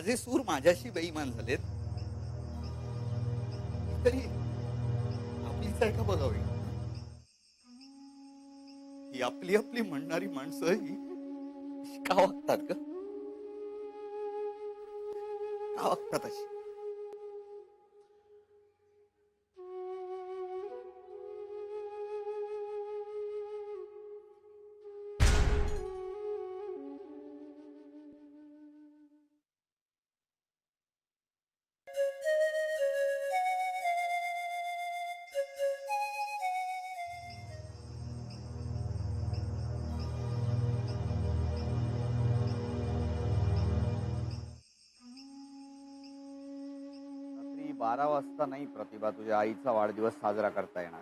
माझे सूर माझ्याशी बेईमान झालेत तरी आपलीच आहे का बघावी. ही आपली आपली म्हणणारी माणसं ही अशी का वागतात ग, का वागतात अशी. रात्री 12 वाजता नाही प्रतिभा तुझ्या आईचा वाढदिवस साजरा करता येणार.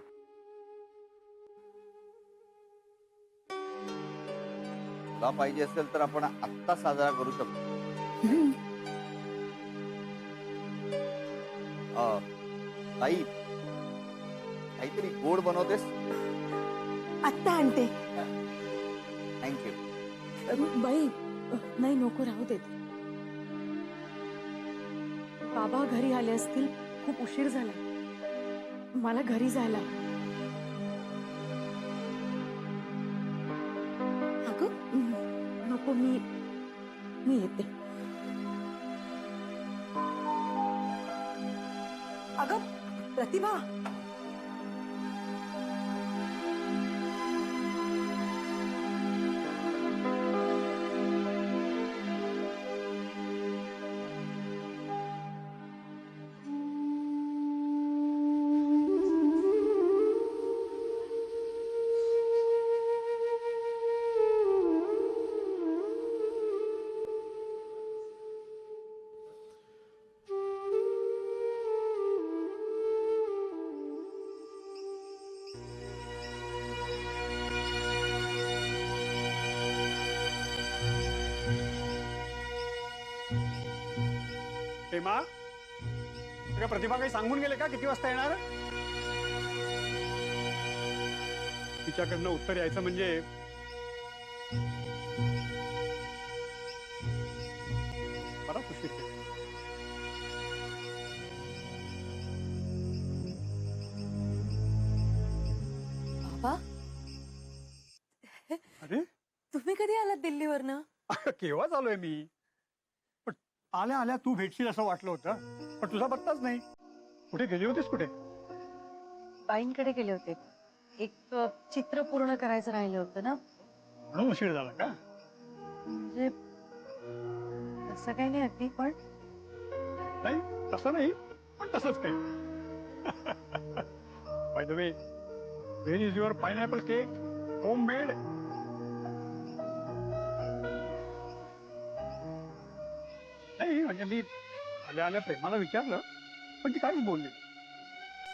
तुला पाहिजे असेल तर आपण आत्ता साजरा करू शकतो. ताई काहीतरी गोड बनवतेस. आत्ता आणते. थँक्यू. बाई नाही नको राहू देत. बाबा घरी आले असतील, खूप उशीर झाला, मला घरी जायला. अगं नको, मी येते. अगं प्रतिभा, हेमा, तुझ्या प्रतिभा काही सांगून गेले का किती वाजता येणार? तिच्याकडनं उत्तर यायचं म्हणजे बराच उशीर केला. बाबा अरे तुम्ही कधी आलात दिल्लीवरनं? केव्हा चालूय मी, पण आल्या आल्या तू भेटशील असं वाटलं होतं, पण तुझा पत्ताच नाही. कुठे गेली होतीस कुठे? बाईंकडे गेले होते. एक चित्र पूर्ण करायचं राहिलं होतं ना, म्हणून उशीर झाला का? म्हणजे तसं काही नाही अगदी, पण नाही तसं नाही, पण तसंच काही. By the way, where is your pineapple cake home made? नाही म्हणजे मी आल्या आल्या प्रेमाला विचारलं, पण ती काहीच बोलली.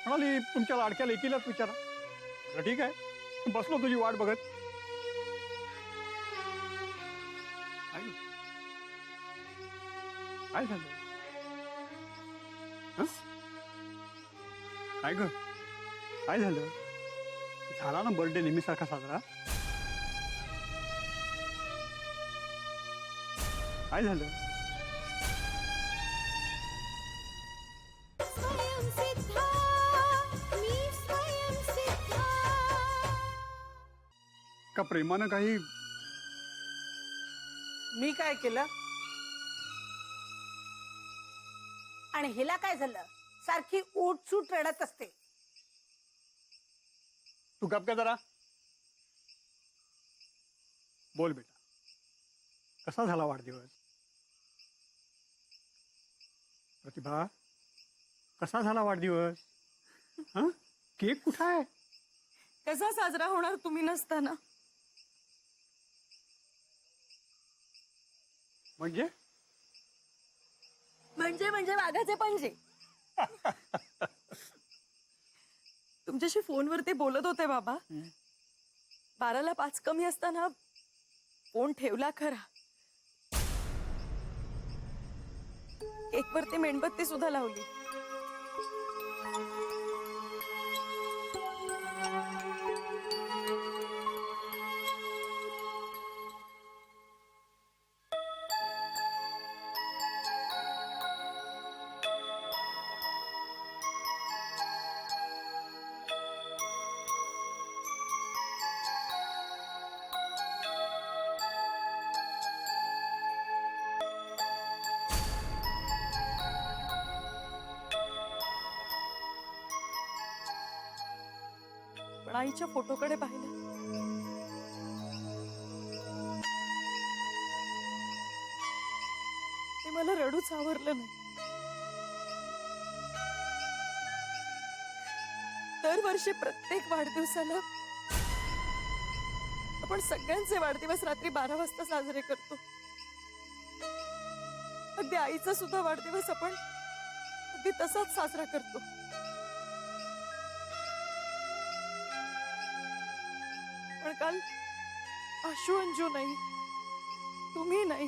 म्हणाली तुमच्या लाडक्या लेकीलाच विचारा. म्हटलं, ठीक आहे, बसलो तुझी वाट बघत. काय ग? काय झालं? हं? काय ग, काय झालं? झाला ना बर्थडे नेहमीसारखा साजरा? काय झालं? का प्रेमानं काही? मी काय केलं आणि हिला काय झालं? सारखी उठसूट रडत असते. तू गप का जरा. बोल बेटा, कसा झाला वाढदिवस? प्रतिभा, कसा झाला वाढदिवस? हा, केक कुठं आहे? कसा साजरा होणार तुम्ही नसताना? म्हणजे म्हणजे म्हणजे वाघाचे पंजे. तुमच्याशी फोनवर ते बोलत होते बाबा. 12ला 5 कमी असताना फोन ठेवला खरा, केकवर ते मेणबत्ती सुद्धा लावली. आईच्या फोटोकडे पाहिलं. ते मला रडूच आवरलं नाही. दरवर्षी प्रत्येक वाढदिवसाला आपण सगळ्यांचे वाढदिवस रात्री 12 वाजता साजरे करतो. अगदी आईचा सुद्धा वाढदिवस आपण अगदी तसाच साजरा करतो. पण काल आशू अंजू नाही, तुम्ही नाही,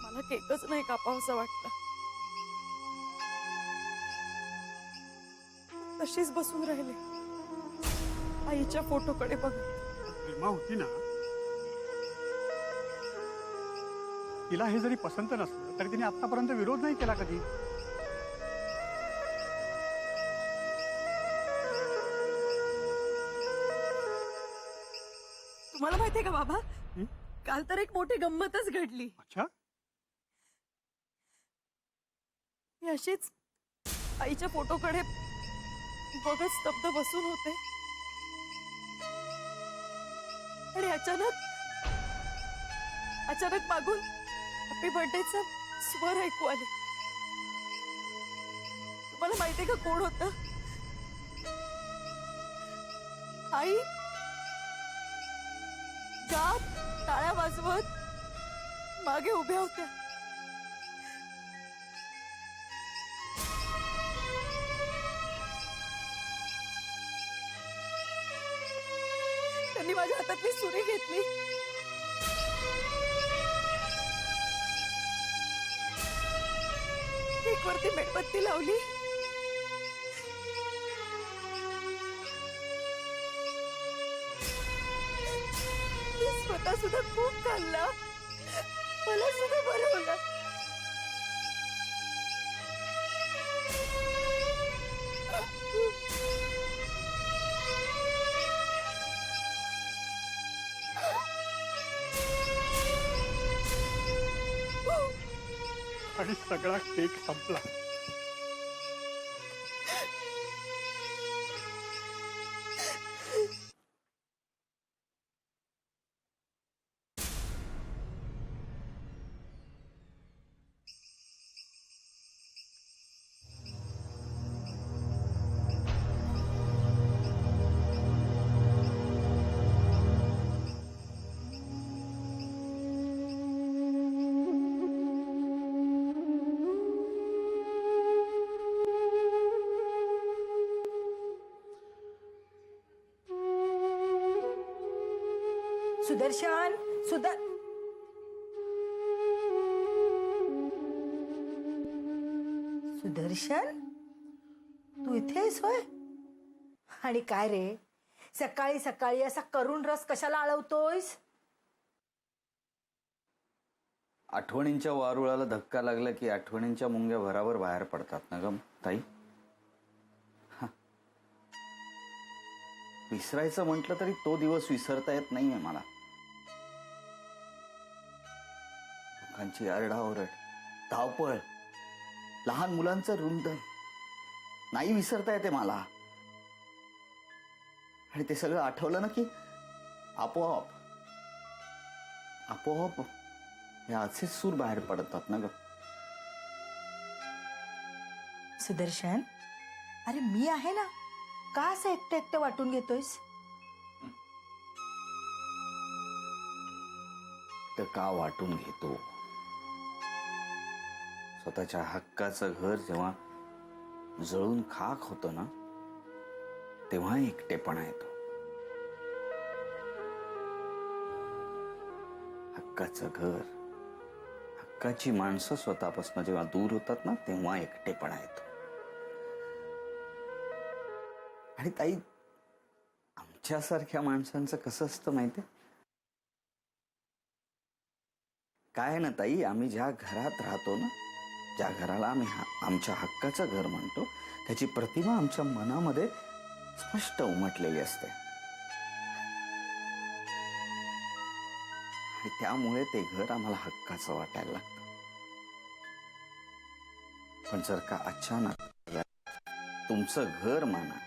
मला केकच नाही कापावंसं वाटलं. तशीच बसून राहिले आईच्या फोटोकडे बघत. प्रेमा होती ना, तिला हे जरी पसंत नसलं तरी तिने आतापर्यंत विरोध नाही केला कधी. तुम्हाला माहितीये का बाबा, काल तर एक मोठी गंमतच घडली. अच्छा, मी अशीच आईच्या फोटोकडे बघत स्तब्ध बसून होते आणि अचानक मागून हॅपी बर्थडेचा स्वर ऐकू आले. तुम्हाला माहितीये का कोण होतं? आई ज्या टाळ्या वाजवत मागे उभ्या होत्या. त्यांनी माझ्या हातातली सुरी घेतली, केकवरती मेणबत्ती लावली, स्वतः सुद्धा खूप खाल्ला, मला सुद्धा बरं होलं. आणि सगळा केक संपला. सुदर्शन, सुदर्शन, तू इथेच होय? आणि काय रे, सकाळी सकाळी असा करून रस कशाला आळवतोयस? आठवणींच्या वारुळाला धक्का लागला की आठवणींच्या मुंग्या भरावर बाहेर पडतात ना ग ताई. विसरायचं म्हटलं तरी तो दिवस विसरता येत नाहीये मला. लोकांची आरडाओरड, धावपळ, लहान मुलांचं रुंदण नाही विसरता येते मला. आणि ते सगळं आठवलं ना की आपोआप आपोआप हे असेच सूर बाहेर पडतात ना ग. सुदर्शन, अरे मी आहे ना, का असं एकटं एकटं वाटून घेतोयस? तर का वाटून घेतो? स्वतःच्या हक्काचं घर जेव्हा जळून खाक होतं ना, तेव्हा एकटेपणा येतो. हक्काचं घर, हक्काची माणसं स्वतःपासून जेव्हा दूर होतात ना, तेव्हा एकटेपणा येतो. आणि ताई, आमच्यासारख्या माणसांचं कसं असतं माहितीये काय ना ताई, आम्ही ज्या घरात राहतो ना, ज्या घराला आम्ही आमच्या हक्काचं घर म्हणतो, त्याची प्रतिमा आमच्या मनामध्ये स्पष्ट उमटलेली असते. आणि त्यामुळे ते घर आम्हाला हक्काचं वाटायला लागतं. पण जर का अचानक तुमचं घर माना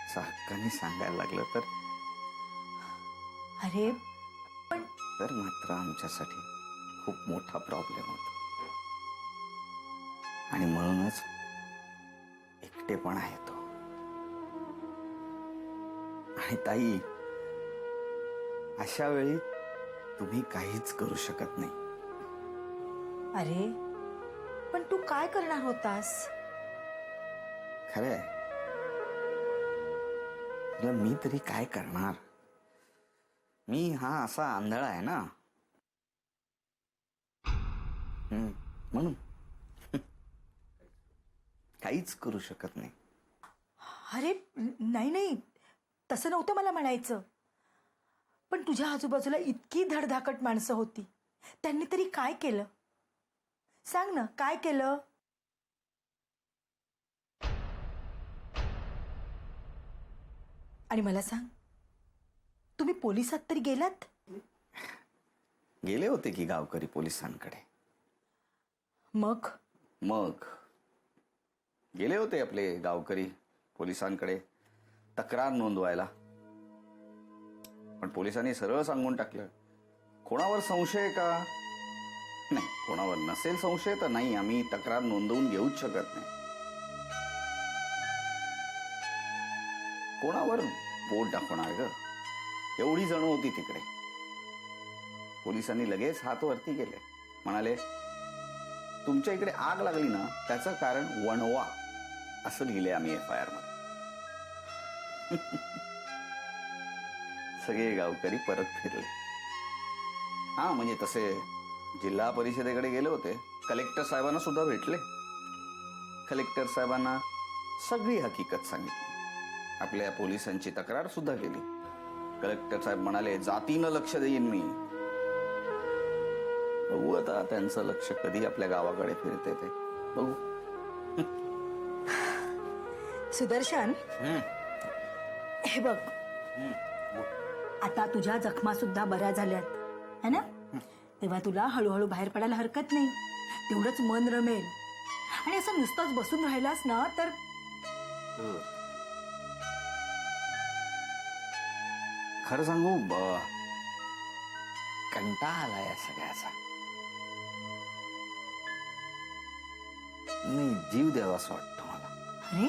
असं हक्काने सांगायला लागलं अरे तर मात्र आमच्यासाठी खूप मोठा प्रॉब्लेम होता आणि म्हणूनच एकटेपणा येतो. आणि ताई, अशा वेळी तुम्ही काहीच करू शकत नाही. अरे पण तू काय करणार होतास? खरंय, मी तरी काय करणार? मी हा असा आंधळा आहे ना, म्हणून काहीच करू शकत नाही. अरे नाही नाही, तसं नव्हतं मला म्हणायचं. पण तुझ्या आजूबाजूला इतकी धडधाकट माणसं होती, त्यांनी तरी काय केलं? सांग ना, काय केलं? आणि मला सांग, तुम्ही पोलिसात तरी गेलात? गेले होते की गावकरी पोलिसांकडे. मग मग गेले होते आपले गावकरी पोलिसांकडे तक्रार नोंदवायला. पण पोलिसांनी सरळ सांगून टाकलं, कोणावर संशय आहे का? नाही, कोणावर नसेल संशय तर नाही, आम्ही तक्रार नोंदवून घेऊच शकत नाही. कोणावर बोट दाखवणार ग? एवढी जण होती तिकडे. पोलिसांनी लगेच हात वरती केले, म्हणाले तुमच्या इकडे आग लागली ना, त्याचं कारण वणवा असं लिहिले आम्ही FIR मध्ये. सगळे गावकरी परत फिरले. हा म्हणजे तसे जिल्हा परिषदेकडे गेले होते, कलेक्टर साहेबांना सुद्धा भेटले. कलेक्टर साहेबांना सगळी हकीकत सांगितली, आपल्या पोलिसांची तक्रार सुद्धा केली. कलेक्टर साहेब म्हणाले जातीनं लक्ष देईन मी. बघू आता त्यांचं लक्ष कधी आपल्या गावाकडे फिरते ते बघू. सुदर्शन, हे बघ, आता तुझ्या जखमा सुद्धा बऱ्या झाल्यात है ना? तेव्हा तुला हळूहळू बाहेर पडायला हरकत नाही. तेवढंच मन रमेल. आणि असं नुसतंच बसून राहिलास ना तर खरं सांगू, कंटाळा आला या सगळ्याचा. नाही, जीव द्यावासा वाटतो मला. अरे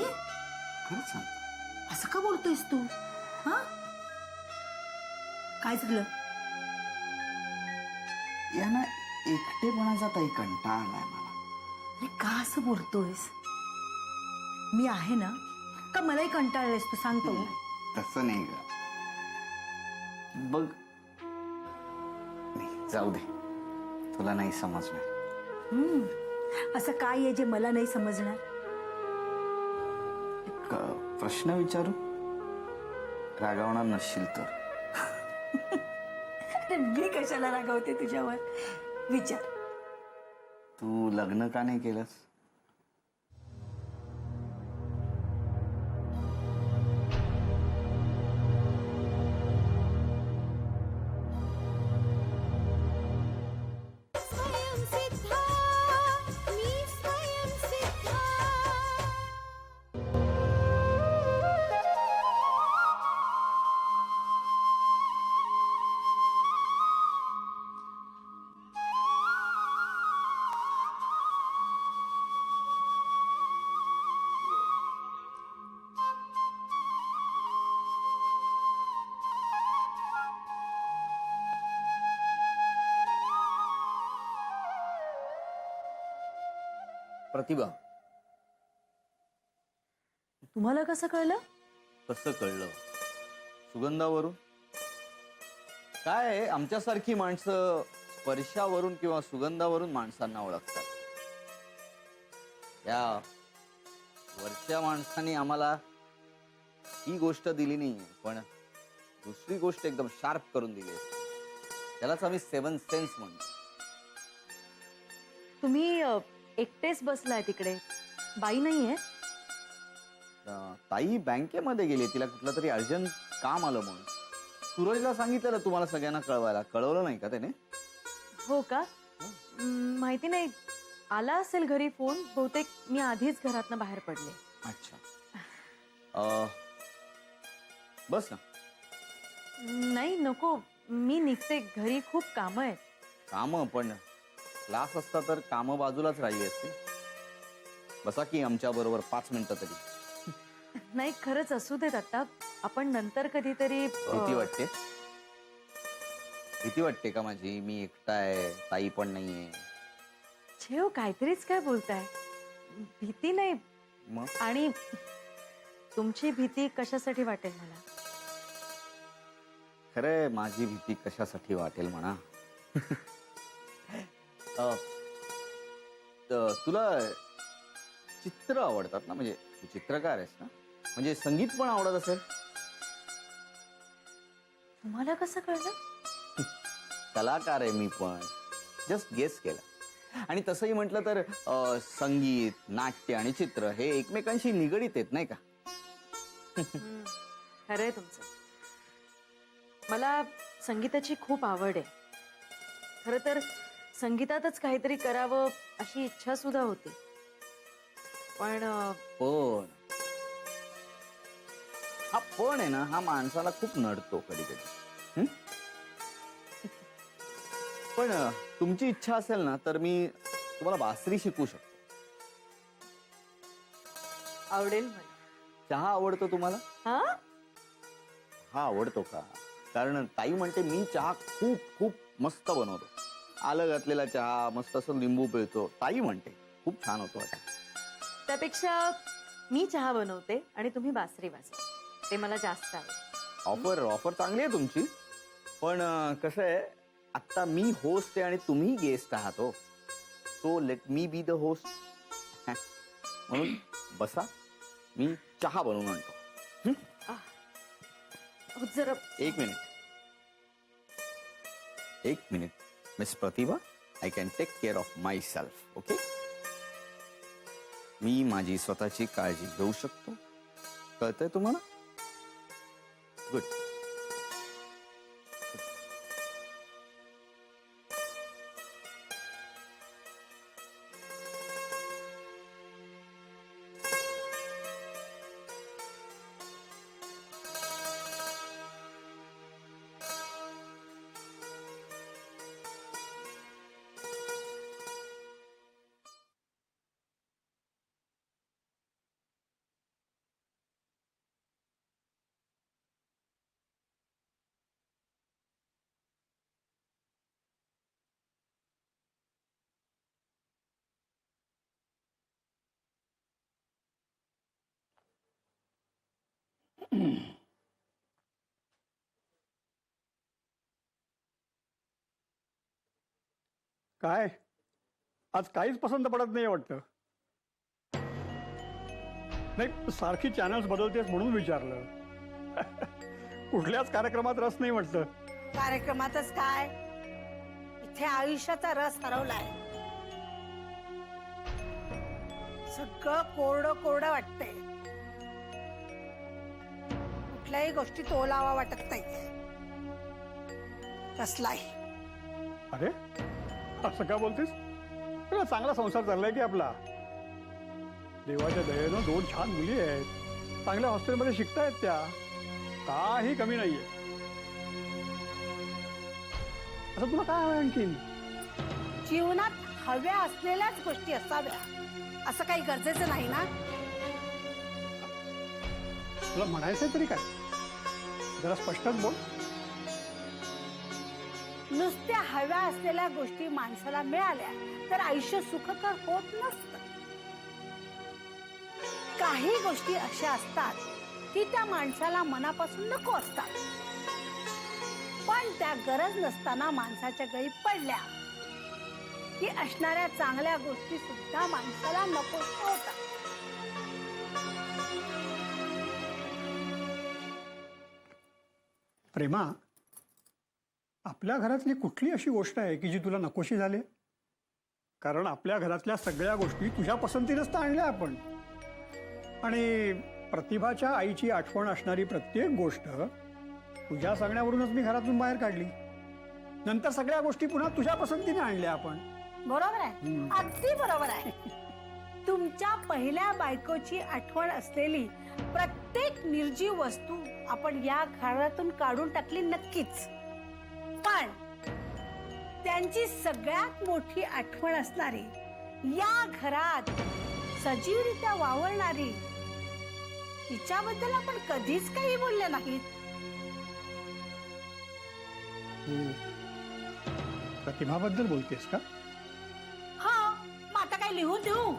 खरंच सांगतो. असं का बोलतोयस तू? हा, काय झालं? यांना एकटेपणाचा ताई कंटाळा आलाय मला. अरे का असं बोलतोयस? मी आहे ना, का मलाही कंटाळलेस तू? सांगतो. तसं नाही ग. बघ, नाही जाऊ दे, तुला नाही समजणार. असं काय आहे जे मला नाही समजणार? एक प्रश्न विचारू, रागावणार नसशील तर? अरे मी कशाला रागवते तुझ्यावर? विचार. तू लग्न का नाही केलंस? प्रतिभा, तुम्हाला कसं कळलं? कसं कळलं? सुगंधावरून. काय आहे, आमच्यासारखी माणसं स्पर्शावरून किंवा सुगंधावरून माणसांना ओळखतात. या वरच्या माणसाने आम्हाला ही गोष्ट दिली नाही, पण दुसरी गोष्ट एकदम शार्प करून दिली. त्यालाच आम्ही 7 सेन्स म्हणतो. तुम्ही एकटेच बसलाय तिकडे, बाई नाहीये? ताई बँकेमध्ये गेली, तिला कुठलं तरी अर्जंट काम आलं म्हणून. सूरजला सांगितलं तुम्हाला सगळ्यांना कळवायला, कळवलं नाही का त्याने? हो का? माहिती नाही, आला असेल घरी फोन. बहुतेक मी आधीच घरातनं बाहेर पडले. अच्छा. बस ना. नाही नको, मी निघते, घरी खूप कामं आहेत. कामं पण क्लास असता तर कामं बाजूलाच राहिली असते. बसा की आमच्या बरोबर 5 मिनिटं तरी. नाही खरंच असू देत आता, आपण नंतर कधीतरी भीती वाटते. भीती वाटते का माझी? मी एकटा आहे, ताई पण नाहीये. छेव काहीतरीच काय बोलताय. भीती नाही. मग आणि तुमची भीती कशासाठी वाटेल मला? खरंय, माझी भीती कशासाठी वाटेल म्हणा. अ, तुला चित्र आवडतात ना? म्हणजे तू चित्रकार आहेस ना? म्हणजे संगीत पण आवडत असेल. तुम्हाला कसं कळलं? कलाकार आहे मी पण. जस्ट गेस केला. आणि तसंही म्हटलं तर संगीत, नाट्य आणि चित्र हे एकमेकांशी निगडीत आहेत नाही का? खरंय तुमचं. मला संगीताची खूप आवड आहे. खरं तर संगीतातच काहीतरी करावं अशी इच्छा सुद्धा होती. पण पण आहे ना, हा माणसाला खूप नडतो कधी कधी. पण तुमची इच्छा असेल ना तर मी तुम्हाला बासरी शिकवू शकतो. आवडेल मला. चहा आवडतो तुम्हाला? हा, हा आवडतो का? कारण ताई म्हणते मी चहा खूप खूप मस्त बनवतो. आलं घातलेला चहा, मस्त असं लिंबू पिळतो. ताई म्हणते खूप छान होतो आता. त्यापेक्षा मी चहा बनवते आणि तुम्ही बासरी वाजवा, ते मला जास्त आवडेल. ऑफर चांगली आहे तुमची. पण कसं आहे, आता मी होस्ट आहे आणि तुम्ही गेस्ट आहात हो. So let me be the host. म्हणून बसा, मी चहा बनवून आणतो. जरा एक minute miss Pratibha, I can take care of myself. Okay, मी माझी स्वतःची काळजी घेऊ शकतो. कळतंय तुम्हाला? गुड. काय आज काहीच पसंत पडत नाही वाटतं. नाही, सारखी चॅनल्स बदलतेस म्हणून विचारलं. कुठल्याच कार्यक्रमात रस नाही वाटतं. कार्यक्रमातच काय, इथे आयुष्याचा रस हरवलाय. सगळं कोरडं कोरडं वाटतंय. कुठल्याही गोष्टी तोलावा वाटत नाहीये. कसलाही. अरे असं का बोलतेस? तुला चांगला संसार चाललाय की आपला. देवाच्या दयेनं 2 छान मुली आहेत. चांगल्या हॉस्टेलमध्ये शिकतायत त्या. काही कमी नाहीये. असं तुला काय हवं आणखीन? जीवनात हव्या असलेल्याच गोष्टी असाव्या असं काही गरजेचं नाही ना. तुला म्हणायचंय तरी काय? जरा स्पष्टच बोल. नुसत्या हव्या असलेल्या गोष्टी माणसाला मिळाल्या तर आयुष्य सुखकर होत नसतं. काही गोष्टी अशा असतात की त्या माणसाला मनापासून नको असतात, पण त्या गरज नसताना माणसाच्या गळी पडल्या की असणाऱ्या चांगल्या गोष्टी सुद्धा माणसाला नको होतात. प्रेमा, आपल्या घरातली कुठली अशी गोष्ट आहे की जी तुला नकोशी झाली? कारण आपल्या घरातल्या सगळ्या गोष्टी तुझ्या पसंतीनंच तर आणल्या आपण. आणि प्रतिभाच्या आईची आठवण असणारी प्रत्येक गोष्ट तुझ्या सांगण्यावरूनच मी घरातून बाहेर काढली. नंतर सगळ्या गोष्टी पुन्हा तुझ्या पसंतीने आणल्या आपण. बरोबर आहे, अगदी बरोबर आहे. तुमच्या पहिल्या बायकोची आठवण असलेली प्रत्येक निर्जीव वस्तू आपण या घरातून काढून टाकली नक्कीच, पण त्यांची सगळ्यात मोठी आठवण असणारी, या घरात सजीवरित्या वावरणारी, तिच्याबद्दल आपण कधीच काही बोलले नाहीत. प्रतिभाबद्दल बोलतेस का? हा, मग आता काय लिहून देऊ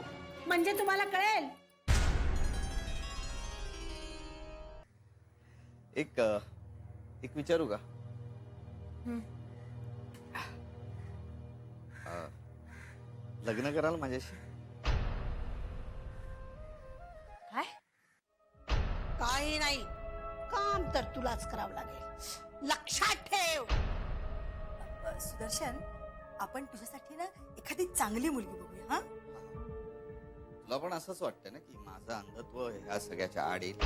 म्हणजे तुम्हाला कळेल. एक विचारू का? लग्न कराल माझ्याशी? काय? काही नाही, काम तर तुलाच करावं लागेल, लक्षात ठेव. सुदर्शन, आपण तुझ्यासाठी ना एखादी चांगली मुलगी बघूया. हा, तुला पण असंच वाटतं ना की माझं अंधत्व ह्या सगळ्याच्या आड येईल?